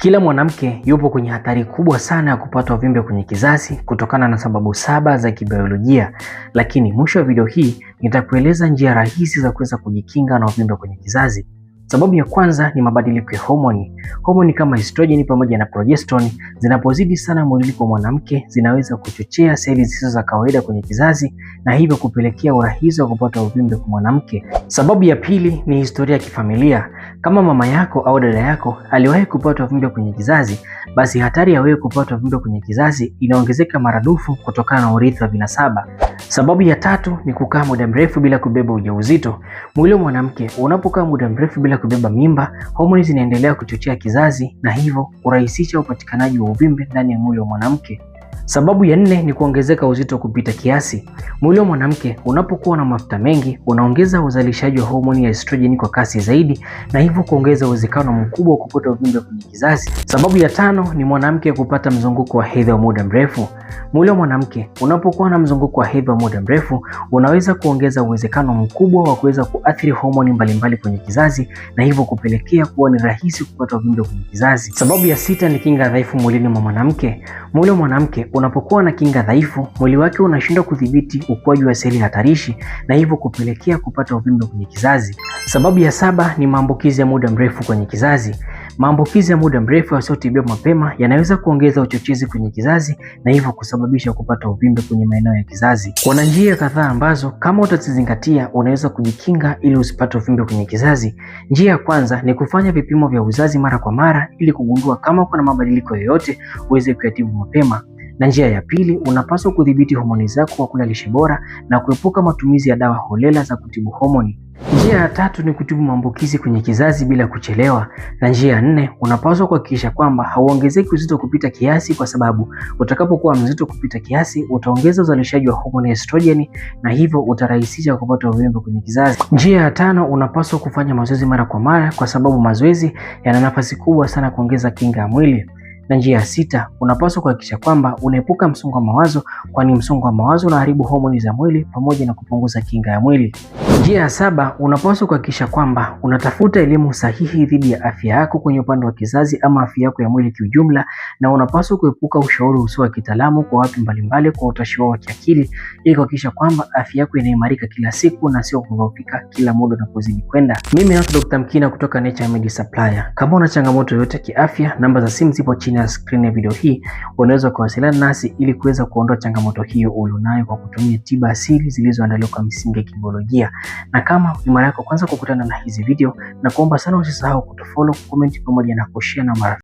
Kila mwanamke yupo kwenye hatari kubwa sana ya kupata uvimbe kwenye kizazi kutokana na sababu 7 za kibiolojia, lakini mwisho wa video hii nitakueleza njia rahisi za kuweza kujikinga na uvimbe kwenye kizazi. Sababu ya kwanza ni mabadiliko ya homoni. Homoni kama estrogen pamoja na progesterone zinapozidi sana mwilini kwa mwanamke zinaweza kuchochea seli zisizo za kawaida kwenye kizazi na hivyo kupelekea urahisi wa kupata uvimbe kwa mwanamke. Sababu ya pili ni historia ya kifamilia. Kama mama yako au dada yako aliwahi kupata uvimbe kwenye kizazi, basi hatari ya wewe kupata uvimbe kwenye kizazi inaongezeka maradufu kutokana na urithi wa vinasaba. Sababu ya tatu ni kukaa muda mrefu bila kubeba ujauzito. Mwili wa mwanamke unapokaa muda mrefu bila kubeba mimba, homoni zinaendelea kuchochea kizazi na hivyo kurahisisha upatikanaji wa uvimbe ndani ya mwili wa mwanamke. Sababu ya 4 ni kuongezeka uzito kupita kiasi. Mwili wa mwanamke unapokuwa na mafuta mengi unaongeza uzalishaji wa homoni ya estrogen kwa kasi zaidi na hivyo kuongeza uwezekano mkubwa wa kupata uvimbe kwenye kizazi. Sababu ya 5 ni mwanamke kupata mzunguko wa hedhi wa muda mrefu. Mwili wa mwanamke unapokuwa na mzunguko wa hedhi wa muda mrefu unaweza kuongeza uwezekano mkubwa wa kuweza kuathiri homoni mbalimbali kwenye kizazi na hivyo kupelekea kuwa ni rahisi kupata uvimbe kwenye kizazi. Sababu ya 6 ni kinga dhaifu mwilini mwa mwanamke. Mwili wa mwanamke unapokuwa na kinga dhaifu, mwili wake unashindwa kudhibiti ukuaji wa seli hatarishi na hivyo kupelekea kupata uvimbe kwenye kizazi. Sababu ya 7 ni maambukizi ya muda mrefu kwenye kizazi. Maambukizi ya muda mrefu yasiyotibiwa mapema yanaweza kuongeza uchochezi kwenye kizazi na hivyo kusababisha kupata uvimbe kwenye maeneo ya kizazi. Kuna njia kadhaa ambazo kama utazizingatia unaweza kujikinga ili usipate uvimbe kwenye kizazi. Njia ya kwanza ni kufanya vipimo vya uzazi mara kwa mara ili kugundua kama kuna mabadiliko yoyote uweze kuyatibu mapema. Na njia ya pili, unapaswa kudhibiti homoni zako kwa kula lishe bora na kuepuka matumizi ya dawa holela za kutibu homoni. Njia ya 3 ni kutibu maambukizi kwenye kizazi bila kuchelewa. Na njia ya 4, unapaswa kuhakikisha kwamba hauongezeki uzito kupita kiasi, kwa sababu utakapokuwa mzito kupita kiasi utaongeza uzalishaji wa homoni ya estrogen na hivyo utarahisisha kupata uvimbe kwenye kizazi. Njia ya 5, unapaswa kufanya mazoezi mara kwa mara, kwa sababu mazoezi yana nafasi kubwa sana kuongeza kinga ya mwili. Na njia ya 6, unapaswa kuhakikisha kwamba unaepuka msongo wa mawazo, kwani msongo wa mawazo unaharibu homoni za mwili pamoja na kupunguza kinga ya mwili. Njia ya 7, unapaswa kuhakikisha kwamba unatafuta elimu sahihi dhidi ya afya yako kwenye upande wa kizazi ama afya yako ya mwili kiujumla, na unapaswa kuepuka ushauri usio wa kitaalamu kwa watu mbalimbali kwa utashi wao wa kiakili ili kuhakikisha kwamba afya yako inaimarika kila siku na sio kudhoofika kila muda unapozidi kwenda. Mimi ni Dr. Mkina kutoka Nature Med Supplier. Kama una changamoto yoyote kiafya, namba za simu zipo chini ya screen ya video hii. Unaweza kuwasiliana nasi ili kuweza kuondoa changamoto hiyo ulionayo kwa kutumia tiba asili zilizoandaliwa kwa misingi ya kibiolojia. Na kama ni mara yako kwanza kukutana na hizi video, na kuomba sana usisahau kutufollow, comment pamoja na kushare na marafiki.